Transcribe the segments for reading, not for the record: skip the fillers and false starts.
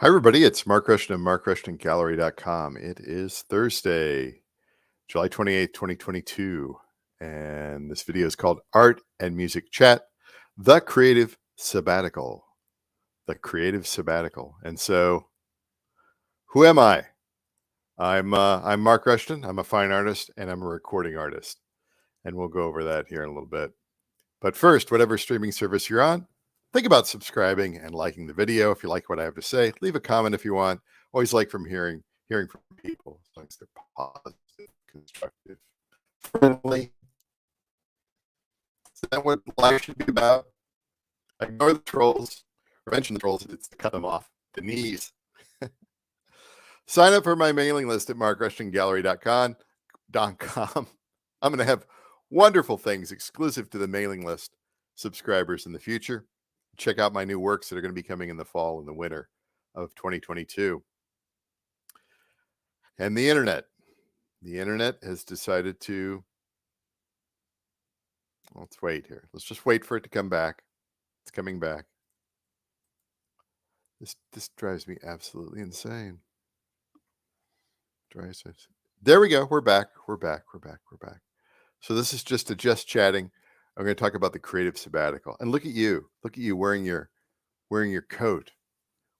Hi, everybody. It's Mark Rushton of MarkRushtonGallery.com. It is Thursday, July 28th, 2022. And this video is called Art and Music Chat, The Creative Sabbatical. The Creative Sabbatical. And so, who am I? I'm Mark Rushton. I'm a fine artist and I'm a recording artist. And we'll go over that here in a little bit. But first, whatever streaming service you're on, think about subscribing and liking the video. If you like what I have to say, leave a comment if you want. Always like hearing from people, as long as they're positive, constructive, friendly. Is that what life should be about? Ignore the trolls, or mention the trolls. It's to cut them off the knees. Sign up for my mailing list at markrushtongallery.com. I'm going to have wonderful things exclusive to the mailing list subscribers in the future. Check out my new works that are going to be coming in the fall and the winter of 2022. And the internet has decided to, let's wait here. Let's just wait for it to come back. It's coming back. This drives me absolutely insane. There we go. We're back. So this is just chatting. I'm going to talk about the creative sabbatical. And look at you wearing your coat.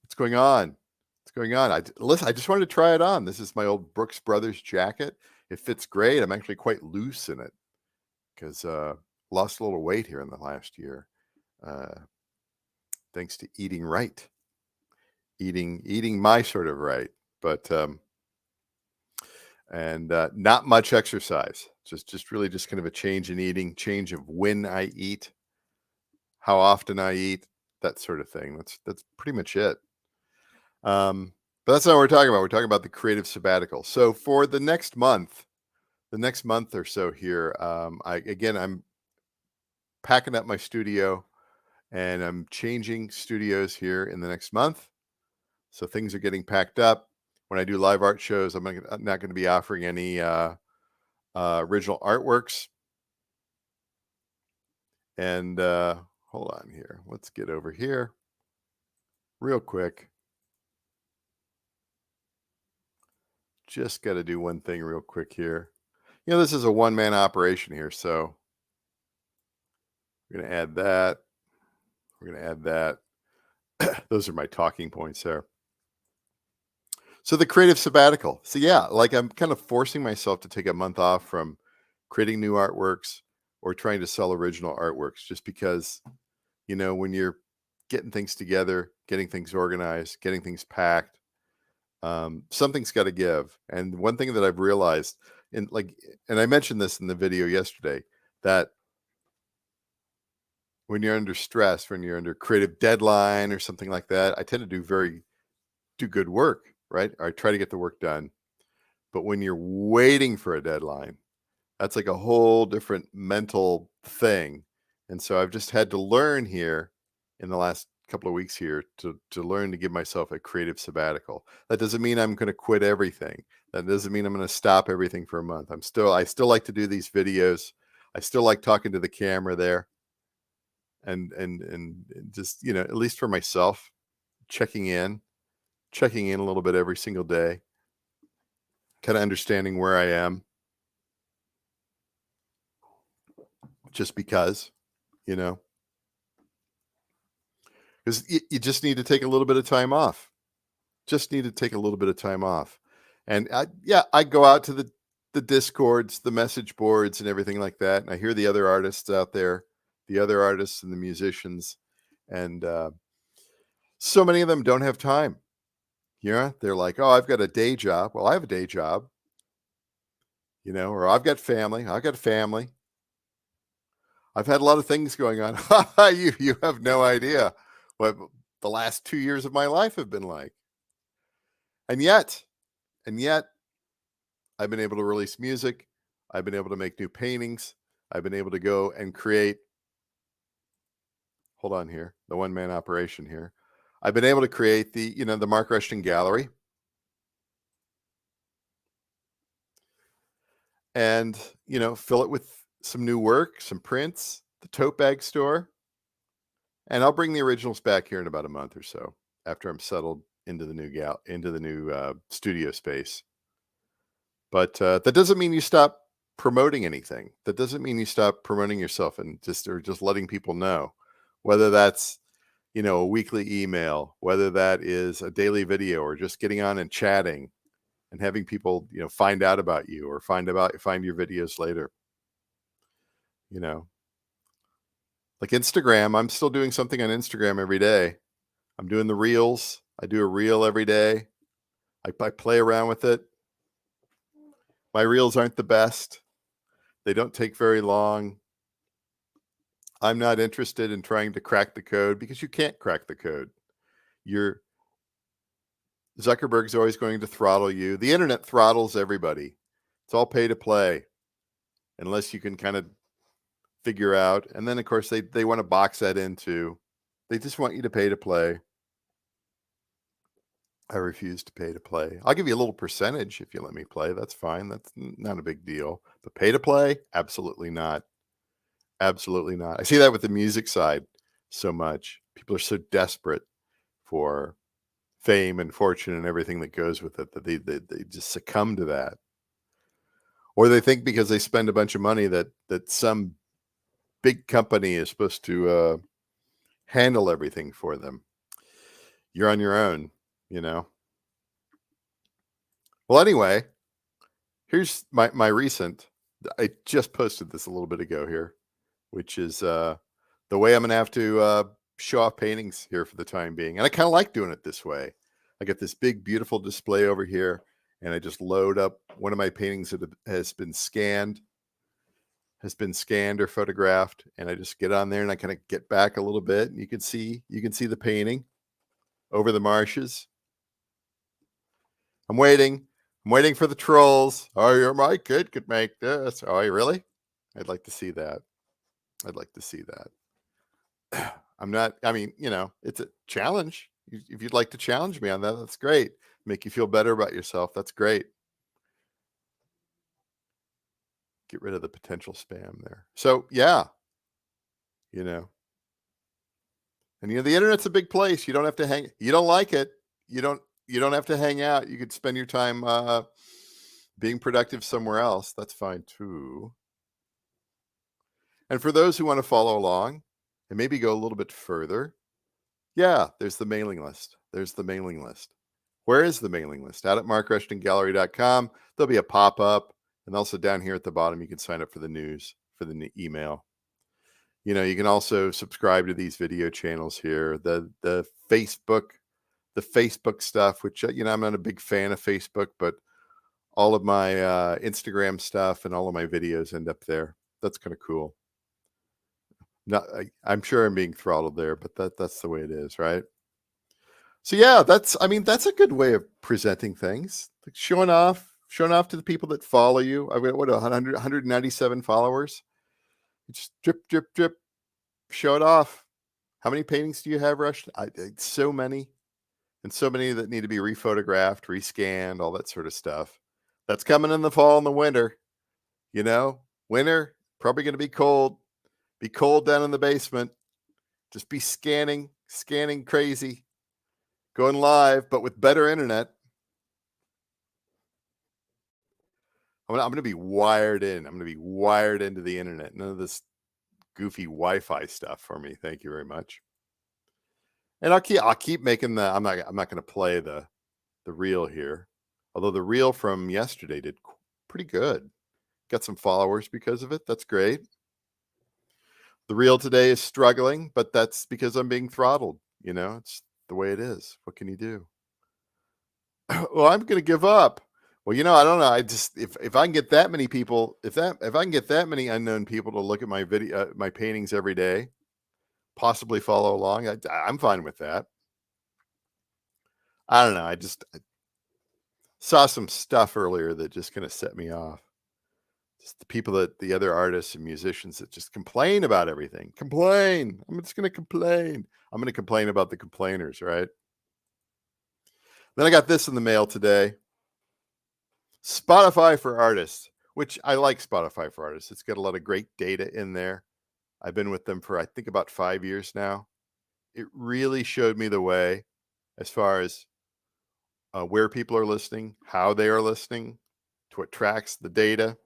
What's going on? I just wanted to try it on. This is my old Brooks Brothers jacket. It fits great. I'm actually quite loose in it because lost a little weight here in the last year, thanks to eating right, eating my sort of right, but not much exercise. Just really just kind of a change in eating, change of when I eat, how often I eat, that sort of thing. That's pretty much it. But that's not what we're talking about. We're talking about the creative sabbatical. So for the next month or so here, I'm packing up my studio and I'm changing studios here in the next month. So things are getting packed up. When I do live art shows, I'm not going to be offering any original artworks. And hold on here. Let's get over here real quick. Just got to do one thing real quick here. This is a one-man operation here. So we're going to add that. We're going to add that. Those are my talking points there. So the creative sabbatical. So yeah, like I'm kind of forcing myself to take a month off from creating new artworks or trying to sell original artworks, just because, when you're getting things together, getting things organized, getting things packed, something's got to give. And one thing that I've realized, and I mentioned this in the video yesterday, that when you're under stress, when you're under creative deadline or something like that, I tend to do good work, right? I try to get the work done. But when you're waiting for a deadline, that's like a whole different mental thing. And so I've just had to learn here in the last couple of weeks here to learn to give myself a creative sabbatical. That doesn't mean I'm going to quit everything. That doesn't mean I'm going to stop everything for a month. I still like to do these videos. I still like talking to the camera there. And just, at least for myself, checking in a little bit every single day, kind of understanding where I am, just because, because you just need to take a little bit of time off. And I go out to the Discords, the message boards and everything like that. And I hear the other artists out there, the other artists and the musicians. And so many of them don't have time. They're like, oh, I've got a day job. Well, I have a day job, or I've got family. I've got a family. I've had a lot of things going on. You have no idea what the last 2 years of my life have been like. And yet I've been able to release music. I've been able to make new paintings. I've been able to go and create, hold on here, the one-man operation here. I've been able to create the Mark Rushton Gallery. And, fill it with some new work, some prints, the tote bag store. And I'll bring the originals back here in about a month or so after I'm settled into the new studio space. But that doesn't mean you stop promoting anything. That doesn't mean you stop promoting yourself and just letting people know, whether that's a weekly email, whether that is a daily video, or just getting on and chatting and having people find out about you or find your videos later. Like Instagram, I'm still doing something on Instagram every day. I'm doing the reels. I do a reel every day. I play around with it. My reels aren't the best. They don't take very long. I'm not interested in trying to crack the code because you can't crack the code. Zuckerberg's always going to throttle you. The internet throttles everybody. It's all pay to play unless you can kind of figure out. And then, of course, they want to box that into. They just want you to pay to play. I refuse to pay to play. I'll give you a little percentage if you let me play. That's fine. That's not a big deal. But pay to play? Absolutely not. Absolutely not. I see that with the music side so much. People are so desperate for fame and fortune and everything that goes with it that they just succumb to that. Or they think because they spend a bunch of money that some big company is supposed to handle everything for them. You're on your own, Well, anyway, here's my recent. I just posted this a little bit ago here, which is the way I'm going to have to show off paintings here for the time being. And I kind of like doing it this way. I got this big, beautiful display over here, and I just load up one of my paintings that has been scanned or photographed, and I just get on there and I kind of get back a little bit, and you can see the painting over the marshes. I'm waiting for the trolls. Oh, my kid could make this. Oh, really? I'd like to see that. It's a challenge. If you'd like to challenge me on that, that's great. Make you feel better about yourself. That's great. Get rid of the potential spam there. So yeah, and the internet's a big place. You don't have to hang. You don't like it. You don't have to hang out. You could spend your time being productive somewhere else. That's fine too. And for those who want to follow along and maybe go a little bit further, yeah, there's the mailing list. Where is the mailing list? Out at markrushtongallery.com. There'll be a pop-up. And also down here at the bottom, you can sign up for the news, for the email. You can also subscribe to these video channels here. The Facebook stuff, which, I'm not a big fan of Facebook, but all of my Instagram stuff and all of my videos end up there. That's kind of cool. I'm sure I'm being throttled there, but that's the way it is, right? So yeah, that's a good way of presenting things, like showing off to the people that follow you. I've got 197 followers. Just drip, show it off. How many paintings do you have, Rushton? So many, and so many that need to be rephotographed, rescanned, all that sort of stuff. That's coming in the fall and the winter. Winter, probably going to be cold. Be cold down in the basement. Just be scanning crazy, going live, but with better internet. I'm going to be wired in. I'm going to be wired into the internet. None of this goofy Wi-Fi stuff for me. Thank you very much. And I'll keep making I'm not going to play the reel here. Although the reel from yesterday did pretty good. Got some followers because of it. That's great. The reel today is struggling, but that's because I'm being throttled. It's the way it is. What can you do? Well, I'm going to give up. Well, I don't know. I just if I can get that many people, if I can get that many unknown people to look at my video, my paintings every day, possibly follow along, I'm fine with that. I don't know. I saw some stuff earlier that just kind of set me off. Just the other artists and musicians that just complain about everything. Complain. I'm just going to complain. I'm going to complain about the complainers, right? Then I got this in the mail today. Spotify for Artists, which I like Spotify for Artists. It's got a lot of great data in there. I've been with them for, I think, about 5 years now. It really showed me the way as far as where people are listening, how they are listening, to what tracks the data,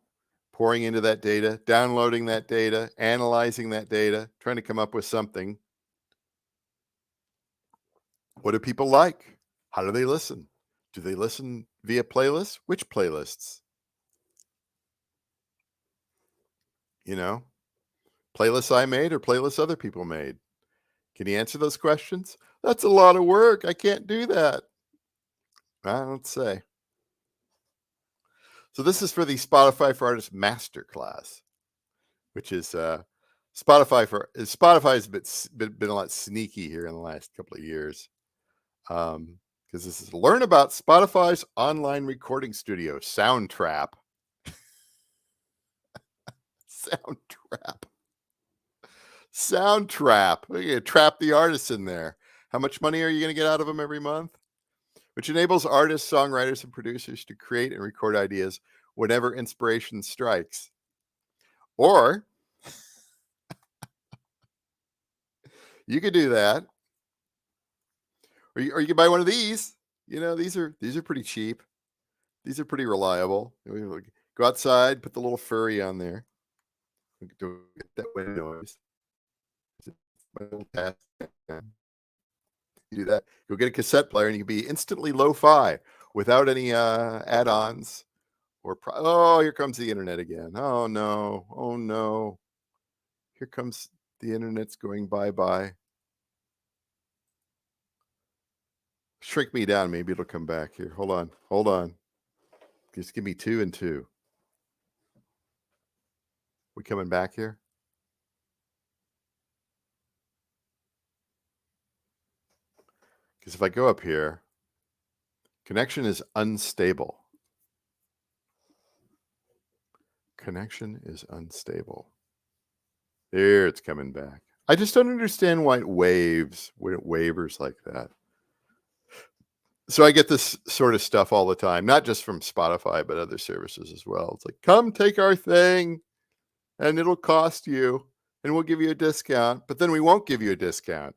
pouring into that data, downloading that data, analyzing that data, trying to come up with something. What do people like? How do they listen? Do they listen via playlists? Which playlists? You know, playlists I made or playlists other people made? Can you answer those questions? That's a lot of work. I can't do that. I don't say. So this is for the Spotify for Artists Masterclass, which is Spotify has been a lot sneaky here in the last couple of years. Because this is learn about Spotify's online recording studio, Soundtrap. Soundtrap. Soundtrap. You're going to trap the artists in there. How much money are you going to get out of them every month? Which enables artists, songwriters, and producers to create and record ideas whenever inspiration strikes. Or you could do that. Or you could buy one of these. You know, these are pretty cheap. These are pretty reliable. Go outside, put the little furry on there. Get that wind noise. My little task. You do that. Go get a cassette player, and you can be instantly lo-fi without any add-ons. Oh, here comes the internet again. Oh no! Oh no! Here comes the internet's going bye-bye. Shrink me down. Maybe it'll come back here. Hold on. Just give me 2 and 2. We coming back here? Because if I go up here, connection is unstable. Connection is unstable. There, it's coming back. I just don't understand why it waves when it wavers like that. So I get this sort of stuff all the time, not just from Spotify, but other services as well. It's like, come take our thing and it'll cost you and we'll give you a discount, but then we won't give you a discount.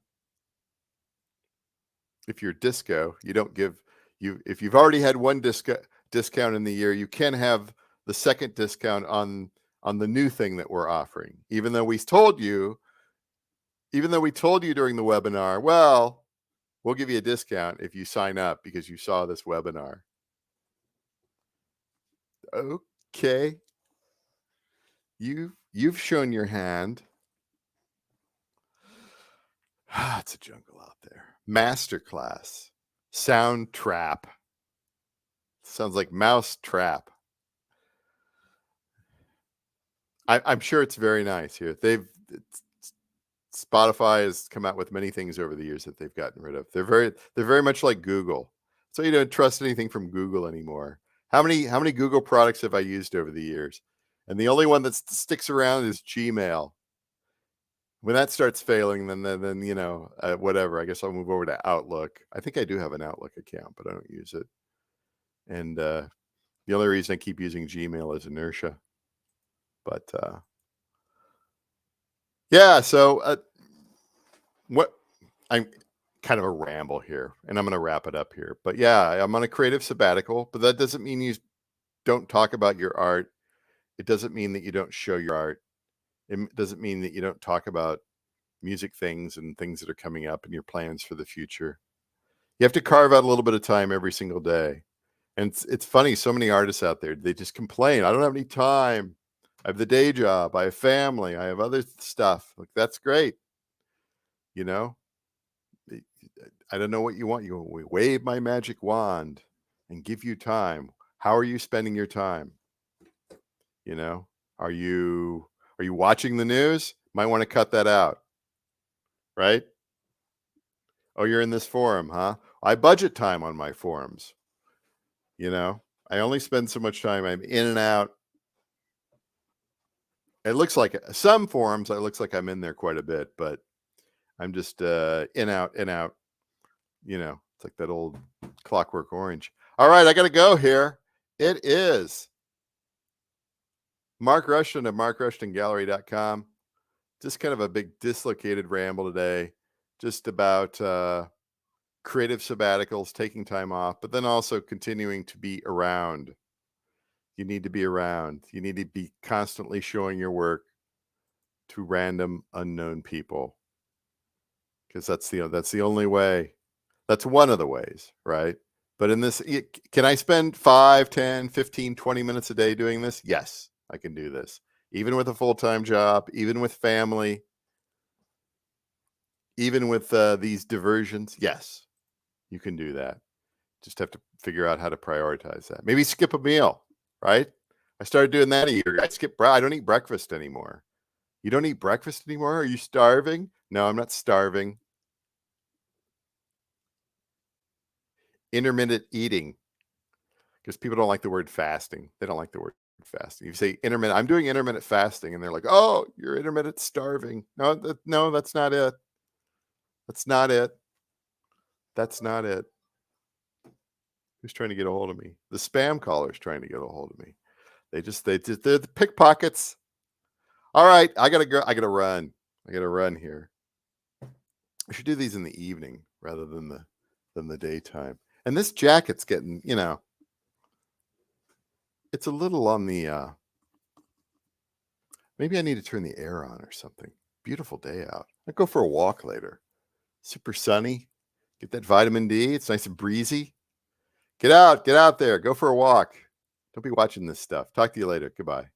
If you're disco, you don't give you, if you've already had one discount in the year, you can have the second discount on the new thing that we're offering, even though we told you during the webinar, well, we'll give you a discount if you sign up because you saw this webinar. Okay. You've shown your hand. It's a jungle out there. Masterclass. Soundtrap. Sounds like mouse trap. I'm sure it's very nice here. Spotify has come out with many things over the years that they've gotten rid of. They're very much like Google. So you don't trust anything from Google anymore. How many Google products have I used over the years? And the only one that sticks around is Gmail. When that starts failing, then you know, whatever. I guess I'll move over to Outlook. I think I do have an Outlook account, but I don't use it. And the only reason I keep using Gmail is inertia. But yeah, so what I'm kind of a ramble here, and I'm going to wrap it up here. But yeah, I'm on a creative sabbatical, but that doesn't mean you don't talk about your art. It doesn't mean that you don't show your art. It doesn't mean that you don't talk about music things and things that are coming up and your plans for the future. You have to carve out a little bit of time every single day. And it's funny, so many artists out there, they just complain, I don't have any time. I have the day job, I have family, I have other stuff. Like, that's great. You know, I don't know what you want. You wave my magic wand and give you time. How are you spending your time? You know, are you watching the news? Might want to cut that out. Right? Oh, you're in this forum, huh? I budget time on my forums. You know, I only spend so much time. I'm in and out. It looks like some forums, it looks like I'm in there quite a bit, but I'm just in, out. You know, it's like that old Clockwork Orange. All right, I got to go here. It is Mark Rushton at markrushtongallery.com. Just kind of a big dislocated ramble today, just about creative sabbaticals, taking time off, but then also continuing to be around. You need to be around. You need to be constantly showing your work to random unknown people, because that's the only way. That's one of the ways, right? But in this, can I spend 5, 10, 15, 20 minutes a day doing this? Yes, I can do this. Even with a full-time job, even with family, even with these diversions, yes, you can do that. Just have to figure out how to prioritize that. Maybe skip a meal, right? I started doing that a year ago. I don't eat breakfast anymore. You don't eat breakfast anymore? Are you starving? No, I'm not starving. Intermittent eating, because people don't like the word fasting. They don't like the word fasting. You say intermittent, I'm doing intermittent fasting, and they're like, "Oh, you're intermittent starving." No, that's not it. That's not it. That's not it. Who's trying to get a hold of me? The spam caller's trying to get a hold of me. They're the pickpockets. All right, I gotta go. I gotta run. I gotta run here. I should do these in the evening rather than the daytime. And this jacket's getting, it's a little on the maybe I need to turn the air on or something. Beautiful day out. I'll go for a walk later. Super sunny. Get that vitamin D. It's nice and breezy. Get out there. Go for a walk. Don't be watching this stuff. Talk to you later. Goodbye.